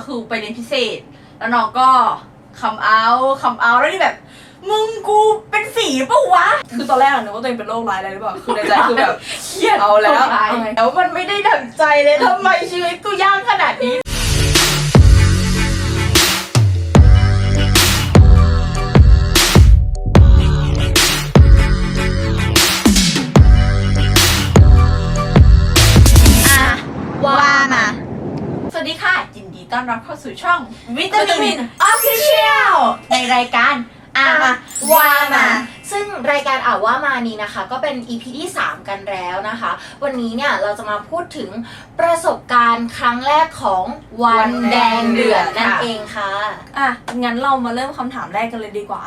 คือไปเรียนพิเศษแล้วน้องก็คัมเอาแล้วนี่แบบมึงกูเป็นฝีปะวะคือตอนแรกนึกว่าตัวเองเป็นโรคร้ายอะไรหรือเปล่าคือในใจคือแบบเครียดเอาแล้วแล้วมันไม่ได้ดั่งใจเลยทำไมชีวิตกูยากขนาดนี้ว่ามาสวัสดีค่ะยินดีต้อนรับเข้าสู่ช่องวิตามินออฟฟิเชียลในรายการว่ามาซึ่งรายการว่ามานี้นะคะก็เป็น EP ที่3กันแล้วนะคะวันนี้เนี่ยเราจะมาพูดถึงประสบการณ์ครั้งแรกของวันแดงเดือดนั่นเองค่ะงั้นเรามาเริ่มคำถามแรกกันเลยดีกว่า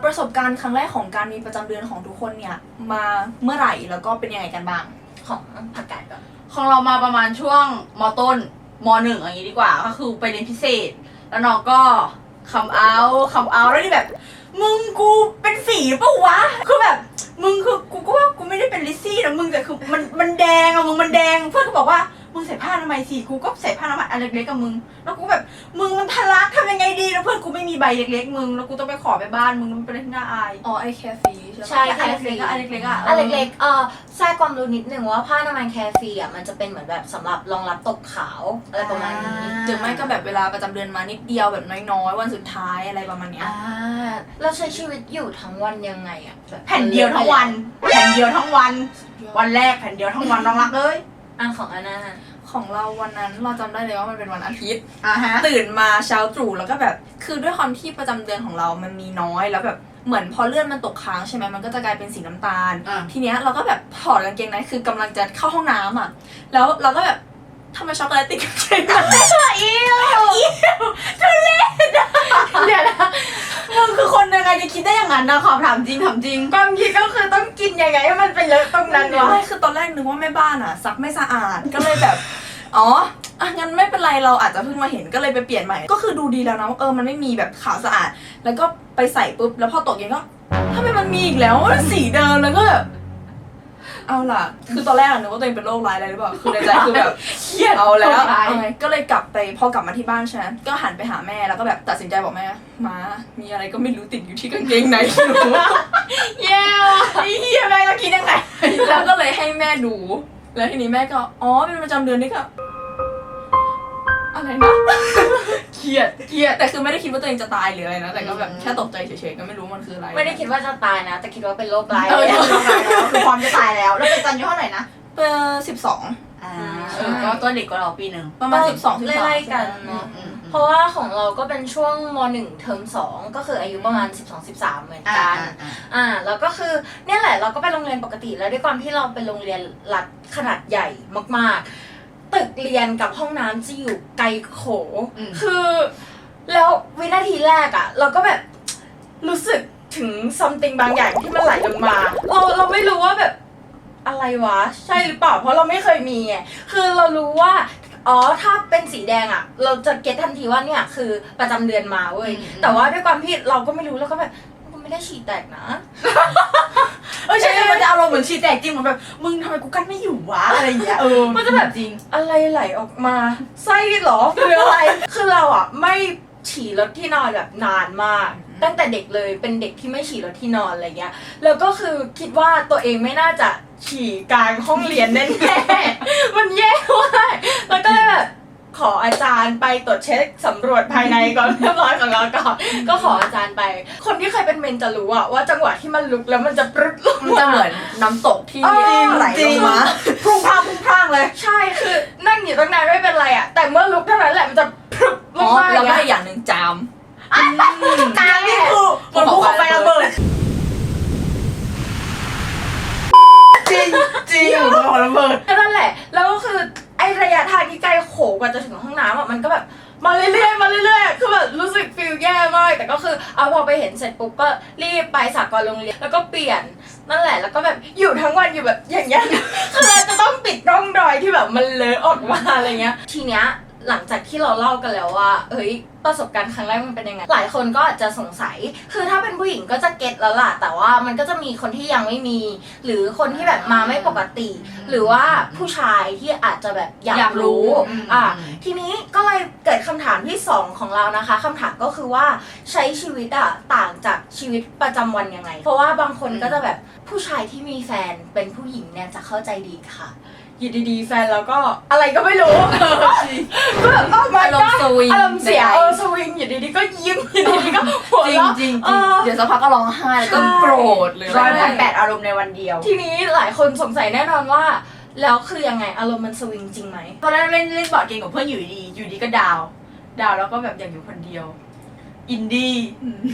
ประสบการณ์ครั้งแรกของการมีประจำเดือนของทุกคนเนี่ยมาเมื่อไหร่แล้วก็เป็นยังไงกันบ้างของผักกาดก่อนของเรามาประมาณช่วงม.ต้นม.1อย่างนี้ดีกว่าก็คือไปเรียนพิเศษแล้วน้องก็คัมเอาแล้วนี่แบบมึงกูเป็นฝีปะวะคือแบบมึงคือกูก็ว่ากูไม่ได้เป็นลิซซี่นะมึงแต่คือมันแดงอะมึงมันแดงเพื่อนก็บอกว่ามึงใส่ผ้าทำไมสิกูก็ใส่ผ้าทำไมอันเล็กๆกับมึงแล้วกูแบบมึงมันทะลักทำยังไงดีแล้วเพื่อนกูไม่มีใบเล็กๆมึงแล้วกูต้องไปขอไปบ้านมึงมันเป็นเรื่องที่น่าอายไอแคร์ฟรีใช่ไหมใช่แคร์ฟรีอันเล็กๆอันเล็กๆแทรกความรู้นิดนึงว่าผ้าอนามัยแคร์ฟรีมันจะเป็นเหมือนแบบสำหรับรองรับตกขาวอะไรประมาณนี้หรือไม่ก็แบบเวลาประจำเดือนมานิดเดียวแบบน้อยๆวันสุดท้ายอะไรประมาณเนี้ยเราใช้ชีวิตอยู่ทั้งวันยังไงแผ่นเดียวทั้งวันวันแรกแผ่นเดียวทั้งวันน้องรักเลยของอาน่าของเราวันนั้นเราจำได้เลยว่ามันเป็นวันอาทิตย์ตื่นมาเช้าตรู่แล้วก็แบบคือด้วยความที่ประจำเดือนของเรามันมีน้อยแล้วแบบเหมือนพอเลือดมันตกค้างใช่ไหมมันก็จะกลายเป็นสีน้ำตาลทีเนี้ยเราก็แบบถอดกางเกงในคือกำลังจะเข้าห้องน้ำอ่ะแล้วเราก็แบบทำไมช็อกโกแลตติดกางเกงในอิ้วทุเรศเดี๋ยวนะมึงคือคนยังไงจะคิดได้อย่างนั้นนะขอถามจริงความคิดก็คือต้องกินยังไงให้มันไปเลอะตรงนั้นวะไม่คือตอนแรกนึกว่าแม่บ้านอ่ะซักไม่สะอาดก็เลยแบบงั้นไม่เป็นไรเราอาจจะเพิ่งมาเห็นก็เลยไปเปลี่ยนใหม่ก็คือดูดีแล้วนะมันไม่มีแบบขาวสะอาดแล้วก็ไปใส่ปุ๊บแล้วพอตกเย็นก็ทำไมมันมีอีกแล้วสีเดิมแล้วก็แบบเอาล่ะคือตอนแรกนึกว่าตัวเองเป็นโรคร้ายอะไรหรือเปล่าคือในใจคือแบบเครียดเอาแล้วก็เลยกลับไปพอกลับมาที่บ้านใช่ไหมก็หันไปหาแม่แล้วก็แบบตัดสินใจบอกแม่มามีอะไรก็ไม่รู้ติดอยู่ที่กางเกงในหนูแย่ว่ะเฮียแม่ก็คิดยังไงแล้วก็เลยให้แม่ดูแล้วทีนี้แม่ก็เป็นประจำเดือนนี่ค่ะอะไรนะเครียดแต่คือไม่ได้คิดว่าตัวเองจะตายหรืออะไรนะแต่ก็แบบแค่ตกใจเฉยๆก็ไม่รู้มันคืออะไรไม่ได้คิดว่าจะตายนะแต่คิดว่าเป็นโรคร้ายคือความจะตายแล้วเป็นตอนอายุเท่าไหร่นะ12ก็ตัวเด็กกว่าเราปีนึงประมาณ12-13ไล่ๆกันเนาะเพราะว่าของเราก็เป็นช่วงม.1 เทอม2ก็คืออายุประมาณ12-13เหมือนกันแล้วก็คือเนี่ยแหละเราก็ไปโรงเรียนปกติแล้วด้วยความที่เราเป็นโรงเรียนรัฐขนาดใหญ่มากๆตึกเรียนกับห้องน้ำจะอยู่ไกลโขคือแล้ววินาทีแรกเราก็แบบรู้สึกถึง something บางอย่างที่มันไหลลงมาเราไม่รู้ว่าแบบอะไรวะใช่หรือเปล่าเพราะเราไม่เคยมีไงคือเรารู้ว่าถ้าเป็นสีแดงเราจะเก็ตทันทีว่าเนี่ยคือประจำเดือนมาเว้ยแต่ว่าด้วยความที่เราก็ไม่รู้แล้วก็แบบกูไม่ได้ฉี่แตกนะใช่มันจะอารมณ์เหมือนฉี่แตกจริงเหมือนแบบมึงทำไมกูกั้นไม่อยู่วะอะไรอย่างเงี้ยมันจะแบบจริงอะไรไหลออกมาไส้หรอหรืออะไรคือเราไม่ฉี่รถที่นอนแบบนานมากตั้งแต่เด็กเลยเป็นเด็กที่ไม่ฉี่รถที่นอนอะไรเงี้ยแล้วก็คือคิดว่าตัวเองไม่น่าจะฉี่กลางห้องเรียนแน่ๆมันแย่มากแล้วก็เลยแบบขออาจารย์ไปตรวจเช็คสำรวจภายในก่อนเรียบร้อยของเราก่อนก็ขออาจารย์ไปคนที่เคยเป็นเมนจะรู้ว่าจังหวะที่มันลุกแล้วมันจะปรึ๊ดลงมันจะเหมือนน้ำตกที่ไหลลงมาพุ่งพร่างเลยใช่คือนั่งอยู่ตั้งนานไม่เป็นไรแต่เมื่อลุกเท่านั้นแหละมันจะปรึ๊ดลงมาแล้วก็อีกอย่างนึงจามนี่คือเหมือนภูเขาไฟระเบิดจริงภูเขาระเบิดนั่นแหละแล้วก็คือไอ้ระยะทางที่ไกลโขกว่าจะถึงห้องน้ำมันก็แบบมาเรื่อยๆคือแบบรู้สึกฟีลแย่มากแต่ก็คือพอไปเห็นเสร็จปุ๊บก็รีบไปสากลโรงเรียนแล้วก็เปลี่ยนนั่นแหละแล้วก็แบบอยู่ทั้งวันอยู่แบบอย่างเงี้ยคือเราจะต้องปิดร่องรอยที่แบบมันเลอะออกมาอะไรเงี้ยทีเนี้ย หลังจากที่เราเล่ากันแล้วว่าเฮ้ยประสบการณ์ครั้งแรกมันเป็นยังไงหลายคนก็อาจจะสงสัยคือถ้าเป็นผู้หญิงก็จะเก็ตแล้วล่ะแต่ว่ามันก็จะมีคนที่ยังไม่มีหรือคนที่แบบมาไม่ปกติ หรือว่าผู้ชายที่อาจจะแบบอยากรู้ทีนี้ก็เลยเกิดคำถามที่2ของเรานะคะคำถามก็คือว่าใช้ชีวิตต่างจากชีวิตประจำวันยังไงเพราะว่าบางคนก็จะแบบผู้ชายที่มีแฟนเป็นผู้หญิงเนี่ยจะเข้าใจดีค่ะอยู่ดีๆแฟนแล้วก็อะไรก็ไม่รู้ก็แบบอารมณ์สวิง อารมณ์เสียสวิงอยู่ดีๆก็ยิ้มอยู่ดีๆก็หัวเราะ จริงเดี๋ยวสักพักก็ร้องไห้แล้วก็โกรธหรืออะไร 188 อารมณ์ในวันเดียวทีนี้หลายคนสงสัยแน่นอนว่าแล้วคือยังไงอารมณ์มันสวิงจริงไหมตอนนั้นเล่นบอร์ดเกมกับเพื่อนอยู่ดีก็ดาวแล้วก็แบบอยากอยู่คนเดียวอินดี้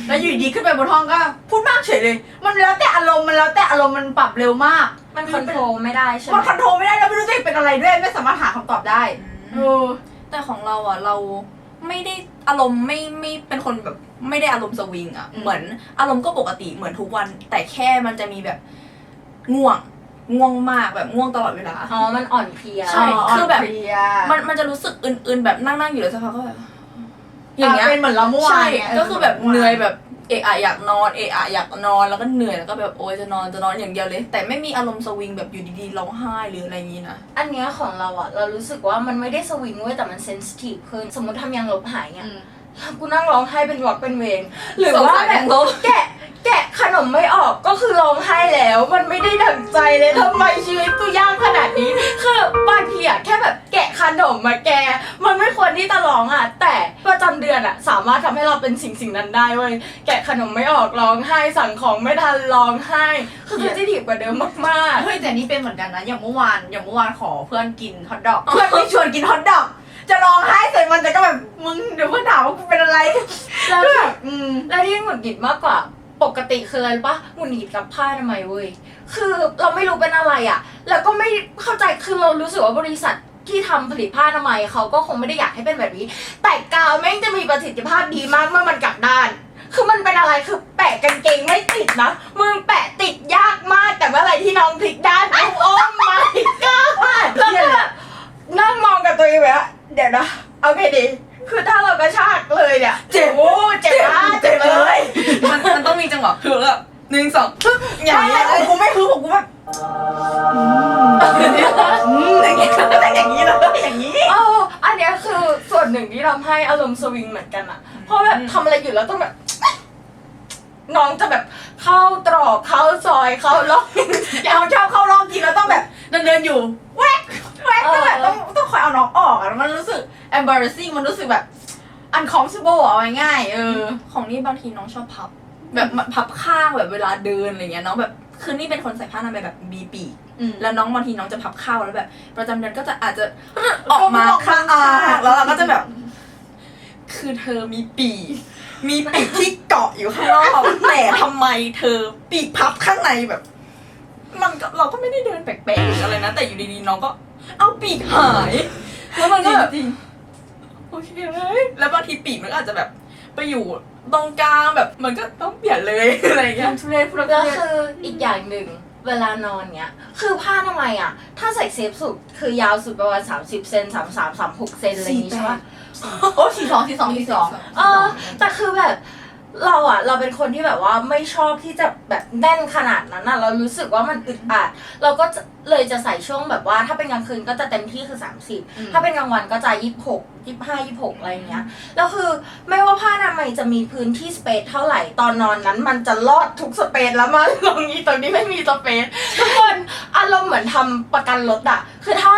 แล้วอยู่ดีขึ้นไปบนห้องก็พูดมากเฉยเลยมันแล้วแต่อารมณ์มันปรับเร็วมากมันคอนโทรลไม่ได้ใช่ไหมมันคอนโทรลไม่ได้แล้วไม่รู้จะเป็นอะไรด้วยไม่สามารถหาคำตอบได้แต่ของเราเราไม่ได้อารมณ์ไม่เป็นคนแบบไม่ได้อารมณ์สวิงเหมือนอารมณ์ก็ปกติเหมือนทุกวันแต่แค่มันจะมีแบบง่วงมากแบบง่วงตลอดเวลามันอ่อนเพลียใช่คือแบบมันจะรู้สึกอื่นๆแบบนั่งอยู่เลยสักพักก็แบบอย่างเงี้ยเป็นเหมือนเราเมื่อวานใช่ก็คือแบบเหนื่อยแบบอยากนอนอยากนอนแล้วก็เหนื่อยแล้วก็แบบโอ๊ยจะนอนอย่างเดียวเลยแต่ไม่มีอารมณ์สวิงแบบอยู่ดีๆร้องไห้หรืออะไรอย่างงี้นะอันเนี้ยของเราเรารู้สึกว่ามันไม่ได้สวิงเว้ยแต่มันเซนซิทีฟขึ้นสมมติทำยางลบหายเนี่ยกูนั่งร้องไห้เป็นวักเป็นเวรหรือว่าแบบแกะขนมไม่ออกก็คือร้องไห้แล้วมันไม่ได้ดั่งใจเลยทำไมชีวิตกูยากขนาดนี้คือบางทีแค่แบบแกะขนมมาแกมันไม่ควรที่จะร้องแต่ประจำเดือนสามารถทำให้เราเป็นสิ่งนั้นได้เว้ยแกะขนมไม่ออกร้องไห้สั่งของไม่ทันร้องไห้คือจะดีกว่าเดิมมากๆเฮ้ยแต่นี่เป็นเหมือนกันนะอย่างเมื่อวานขอเพื่อนกินฮอทดอกเพื่อนไม่ชวนกินฮอทดอกจะร้องไห้เสร็จมันจะก็แบบมึงเดี๋ยวเพื่อนถามว่ากูเป็นอะไรแล้วแล้วที่หงุดหงิดมากกว่าปกติคืออะไรปะหงุดหงิดกับผ้าทำไมเว้ยคือเราไม่รู้เป็นอะไรแล้วก็ไม่เข้าใจคือเรารู้สึกว่าบริษัทที่ทำผลิตผ้าทำไมเขาก็คงไม่ได้อยากให้เป็นแบบนี้แต่กาวแม่งจะมีประสิทธิภาพดีมากเมื่อมันกลับด้านคือมันเป็นอะไรคือแปะกางเกงไม่ติดนะมึงแปะติดยากมากแต่เมื่อไรที่น้องพลิกด้านโอ้มาพลิกด้านแล้วก็แบบนั่งมองกับตัวเองแบบเดี๋ยวนะเอาไงดีคือถ้าเรากระชากเลยเนี่ยเจ็บเลยมันต้องมีจังหวะคือแบบ1 2ปึ๊บอย่างนี้ของกูไม่คือของกูแบบอย่างนี้อย่างนี้เลยอย่างนี้อันนี้คือส่วนหนึ่งที่ทำให้อารมณ์สวิงเหมือนกันเพราะแบบทำอะไรอยู่แล้วต้องแบบน้องจะแบบเข้าตรอกเข้าซอยเข้าร่องเราชอบเข้าร่องทีแล้วต้องแบบเดินอยู่แวกก็แบบต้องคอยเอาน้องออกแล้วมันรู้สึก embarrassing มันรู้สึกแบบ uncomfortable เอาง่ายของนี่บางทีน้องชอบแบบพับข้างแบบเวลาเดินอะไรเงี้ยน้องแบบคือนี่เป็นคนใส่ผ้าอนามัยแบบมีปีกแล้วน้องบางทีน้องจะพับข้าวแล้วแบบประจำเดือนก็จะอาจจะออกมาข้างแล้วเราก็จะแบบคือเธอมีปีกที่เกาะอยู่ข้างนอกแต่ทำไมเธอปีกพับข้างในแบบมันเราก็ไม่ได้เดินแปลกๆอะไรนะแต่อยู่ดีๆน้องก็เอาปีกหายแล้วมันก็แบบโอเคเลยแล้วบางทีปีกมันก็อาจจะแบบไปอยู่ตรงกลางแบบมันก็ต้องเปลี่ยนเลยอะไรอย่างเงี้ยแล้วคืออีกอย่างหนึ่งเวลานอนเนี้ยคือผ้าทำไมถ้าใส่เซฟสุดคือยาวสุดประมาณ30 เซน33 36 เซนอะไรอย่างงี้ใช่ปะโอ้42แต่คือแบบเราเป็นคนที่แบบว่าไม่ชอบที่จะแบบแน่นขนาดนั้นเรารู้สึกว่ามันอึดอัดเราก็เลยจะใส่ช่วงแบบว่าถ้าเป็นกลางคืนก็จะเต็มที่คือ30ถ้าเป็นกลางวันก็จะ26 25 26อะไรอย่างเงี้ยแล้วคือไม่ว่าผ้าอนามัยจะมีพื้นที่สเปซเท่าไหร่ตอนนอนนั้นมันจะลอดทุกสเปซแล้วมาตรงนี้ไม่มีสเปซทุกคนอารมณ์เหมือนทำประกันรถคือถ้า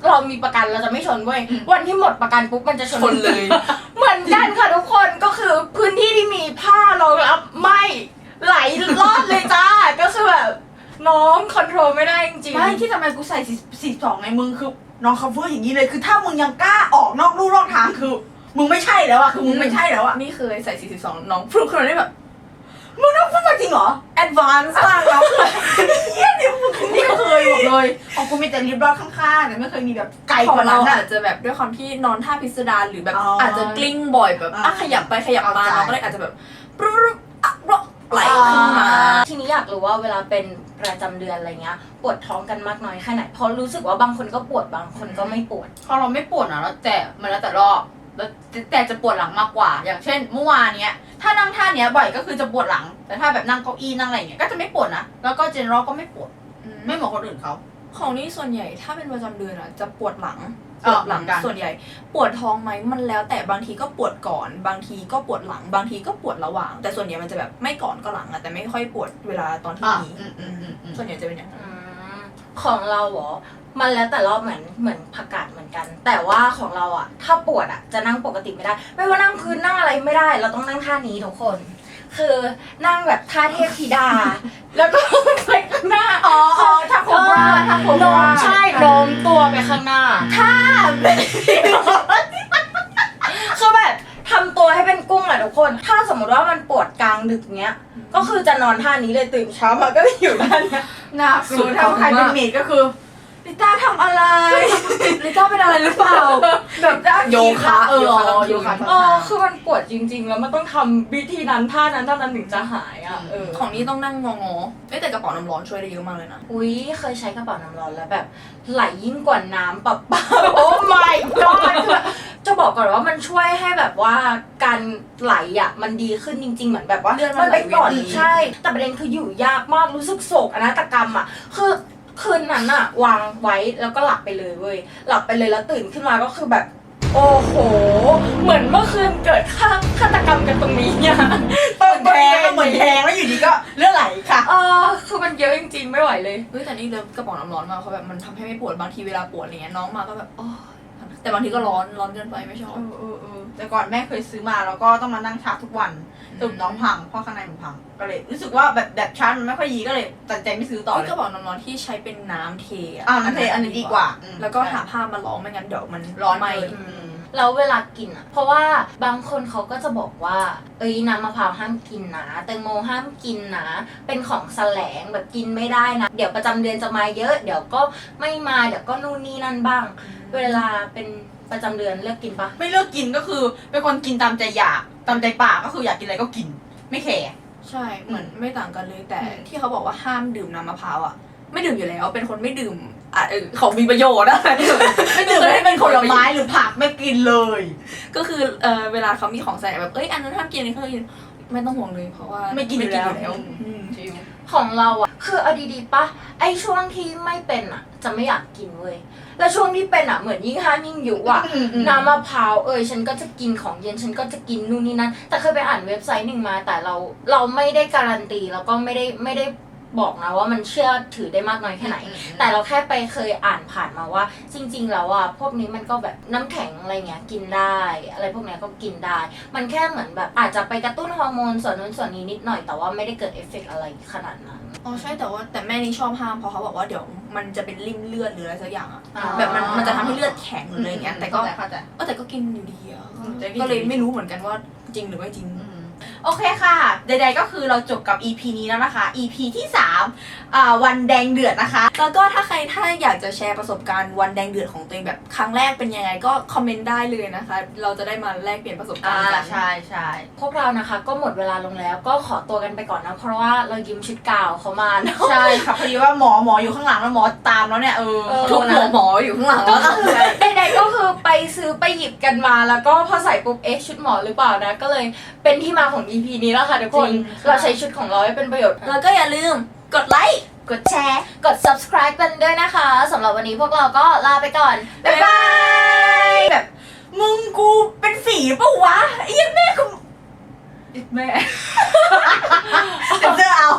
เรามีประกันเราจะไม่ชนเว้ยวันที่หมดประกันปุ๊บมันจะชนเลยเหมือนกันค่ะทุกคนก็คือพื้นที่ที่มีผ้ารองรับไม่ไหลรอดเลยจ้าก็คือแบบน้องคอนโทรลไม่ได้จริงๆไม่ที่ทำไมกูใส่42ไงมึงคือน้องคัฟเวอร์อย่างนี้เลยคือถ้ามึงยังกล้าออกนอกลู่นอกทางคือมึงไม่ใช่แล้วคือมึงไม่ใช่แล้วนี่เคยใส่42น้องพลุกคนได้แบบมึงต้องพูดมาจริงเหรอ advance มากแล้วนี่เคยบอกเลยของกูมีแต่ริบรอดข้างๆแต่ไม่เคยมีแบบไกลกว่านั้นอาจจะแบบด้วยความที่นอนท่าพิสดารหรือแบบอาจจะกลิ้งบ่อยแบบขยับไปขยับมาเราก็เลยอาจจะแบบ ไหลขึ้นมา ทีนี้อยากรู้ว่าเวลาเป็นประจำเดือนอะไรเงี้ยปวดท้องกันมากน้อยแค่ไหนเพราะรู้สึกว่าบางคนก็ปวดบางคนก็ไม่ปวด พอเราไม่ปวดนะแล้วแต่มันแล้วแต่รอบแล้วแต่จะปวดหลังมากกว่า อย่างเช่นเมื่อวานเนี้ยถ้านั่งท่าเนี้ยบ่อยก็คือจะปวดหลัง แต่ถ้าแบบนั่งเก้าอี้นั่งอะไรเงี้ยก็จะไม่ปวดนะแล้วก็เจนรอก็ไม่ปวดไม่เหมือนคนอื่นเขา ของนี่ส่วนใหญ่ถ้าเป็นประจำเดือนอ่ะจะปวดหลัง เออ หลัง เหมือนกัน ส่วนใหญ่ ปวดท้องไหมมันแล้วแต่บางทีก็ปวดก่อน บางทีก็ปวดหลัง บางทีก็ปวดระหว่าง แต่ส่วนใหญ่มันจะแบบไม่ก่อนก็หลังอะแต่ไม่ค่อยปวดเวลาตอนที่มีส่วนใหญ่จะเป็นอย่างนั้น ของเราเหรอมันแล้วแต่รอบเหมือนผักกาดเหมือนกัน แต่ว่าของเราอะถ้าปวดอะจะนั่งปกติไม่ได้ ไม่ว่านั่งพื้นนั่งอะไรไม่ได้ เราต้องนั่งท่านี้ทุกคน คือนั่งแบบท่าเทพธิดา แล้วก็ไปข้างหน้า อ๋อถ้าโคบราถ้าโคบ โน้ ราม ใช่โน้มตัวไปข้างหน้า คือแบบทำตัวให้เป็นกุ้งอะทุกคน ถ้าสมมติว่ามันปวดกลางดึกเงี้ย ก็คือจะนอนท่านี้เลยตื่นเช้ามาก็จะอยู่ด้านเนี้ย น่ากลัวถ้าใครเป็นเมดก็คือลิต้าทำอะไร ลิต้าเป็นอะไรหรือเปล่า แบบโยคะ โยคะ คือมันปวดจริง ๆ แล้วมันต้องทำวิธีนั้นท่านั้นเท่านั้นถึงจะหายอ่ะของนี่ต้องนั่งงอๆแต่กระเป๋าน้ำร้อนช่วยได้เยอะมากเลยนะ อุ้ยเคยใช้กระเป๋าน้ำร้อนแล้วแบบไหลยิ่งกว่าน้ำประปา โอ้ my god จะบอกก่อนว่ามันช่วยให้แบบว่าการไหลอ่ะมันดีขึ้นจริง ๆ เหมือนแบบว่า เลือดมัน ไปก่อน ไหลเวียนดี ใช่ แต่ประเด็นคืออยู่ยากมากรู้สึกโศกนาฏกรรมอ่ะคือคืนนั้นอะวางไว้แล้วก็หลับไปเลยเว้ยหลับไปเลยแล้วตื่นขึ้นมาก็คือแบบ โอ้โห เหมือนเมื่อคืนเกิดฆาตกรรมกันตรงนี้เนี่ย เหมือนแทงแล้วอยู่ดีก็เลือดไหลค่ะ คือมันเยอะจริงๆไม่ไหวเลย เฮ้ยแต่นี่เลิฟกระเป๋าน้ำร้อนมากเขาแบบมันทำให้ไม่ปวดบางทีเวลาปวดอะไรเงี้ยน้องมาก็แบบอ๋อแต่บางทีก็ร้อนเกินไปไม่ชอบ แต่ก่อนแม่เคยซื้อมาแล้วก็ต้องมานั่งชาทุกวันตุ่มน้องพังเพราะข้างในมันพังก็เลยรู้สึกว่าแบบชาร์จมันไม่ค่อยดีก็เลยตัดใจไม่ซื้อต่อเลย กระเป๋าน้ำร้อนที่ใช้เป็นน้ำเทอะ น้ำเทอันนี้ดีกว่า แล้วก็หาผ้ามาล้อมไม่งั้นเดี๋ยวมัน ร้อน ไหม เกิน แล้วเวลากินอ่ะ เพราะว่าบางคนเขาก็จะบอกว่า น้ำมะพร้าวห้ามกินนะแตงโมห้ามกินนะ เป็นของแสลงแบบกินไม่ได้นะ เดี๋ยวประจำเดือนจะมาเยอะ เดี๋ยวก็ไม่มา เดี๋ยวก็นู่นนี่นั่นบ้าง เวลาเป็นประจำเดือนเลือกกินปะ ไม่เลือกกินก็คือเป็นคนกินตามใจอยากตามใจปากก็คืออยากกินอะไรก็กินไม่แคร์ ใช่เหมือนไม่ต่างกันเลยแต่ที่เขาบอกว่าห้ามดื่มน้ำมะพร้าวอ่ะไม่ดื่มอยู่แล้วเป็นคนไม่ดื่มของมีประโยชน์อะ ไม่ดื่มให้เป็นผลไม้หรือผักไม่กินเลย ก็คือเวลาเขามีของใส่แบบอันนั้นห้ามกินอันนี้ห้ามกินไม่ต้องห่วงเลยเพราะว่า ไม่กินอยู่แล้ว อืม ของเราอ่ะ คือเอาดีๆปะไอช่วงที่ไม่เป็นอ่ะ จะไม่อยากกินเว้ย แล้วช่วงที่เป็นอ่ะเหมือนยิ่งห้ามยิ่งยุอ่ะ น้ำมะพร้าวฉันก็จะกินของเย็นฉันก็จะกินนู่นนี่นั่นแต่เคยไปอ่านเว็บไซต์หนึ่งมาแต่เราไม่ได้การันตีแล้วก็ไม่ได้บอกนะว่ามันเชื่อถือได้มากน้อยแค่ไหน แต่เราแค่ไปเคยอ่านผ่านมาว่า จริง ๆ แล้วอ่ะพวกนี้มันก็แบบน้ำแข็งอะไรเงี้ยกินได้ อะไรพวกเนี้ยก็กินได้ มันแค่เหมือนแบบอาจจะไปกระตุ้นฮอร์โมนส่วนนู้นส่วนนี้นิดหน่อยแต่ว่าไม่ได้เกิดเอฟเฟกต์อะไรขนาดนั้น อ๋อใช่แต่แม่นี่ชอบห้ามเพราะเขาบอกว่าเดี๋ยวมันจะเป็นริ่มเลือดหรืออะไรสักอย่างอะ อ๋อ แบบมันจะทำให้เลือดแข็งหรืออะไรเงี้ยแต่ก็ เข้าใจ แต่ก็กินอยู่ดีอะ แต่กินอยู่ดี ก็เลยไม่รู้เหมือนกันว่าจริงหรือไม่จริง โอเคค่ะ ใดๆก็คือเราจบกับ EP นี้แล้วนะคะ EP ที่3วันแดงเดือดนะคะ แล้วก็ถ้าอยากจะแชร์ประสบการณ์วันแดงเดือดของตัวเองแบบครั้งแรกเป็นยังไงก็คอมเมนต์ได้เลยนะคะ เราจะได้มาแลกเปลี่ยนประสบการณ์กัน ใช่ใช่ พวกเรานะคะก็หมดเวลาลงแล้วก็ขอตัวกันไปก่อนนะเพราะว่าเรายืมชุดกาวเขามาเนอะ ใช่ค่ะพอดีว่าหมออยู่ข้างหลังแล้วหมอตามแล้วเนี่ยทุก ขอโทษนะ หมออยู่ข้างหลัง ก็ แล้ว คือใดๆก็คือไปซื้อไปหยิบกันมาแล้วก็พอใส่ปุ๊บชุดหมอหรือเปล่านะก็เลยเป็นที่มาของ EP นี้แล้วค่ะทุกคนเราใช้ชุดของเราให้เป็นประโยชน์ แล้วก็อย่าลืมกดไลค์ กดแชร์กด subscribe กันด้วยนะคะสำหรับวันนี้พวกเราก็ลาไปก่อนบ๊ายบาย แบบมึงกูเป็นฝีปะวะไอ้แม่กูแม่เซ็นเซอร์เอา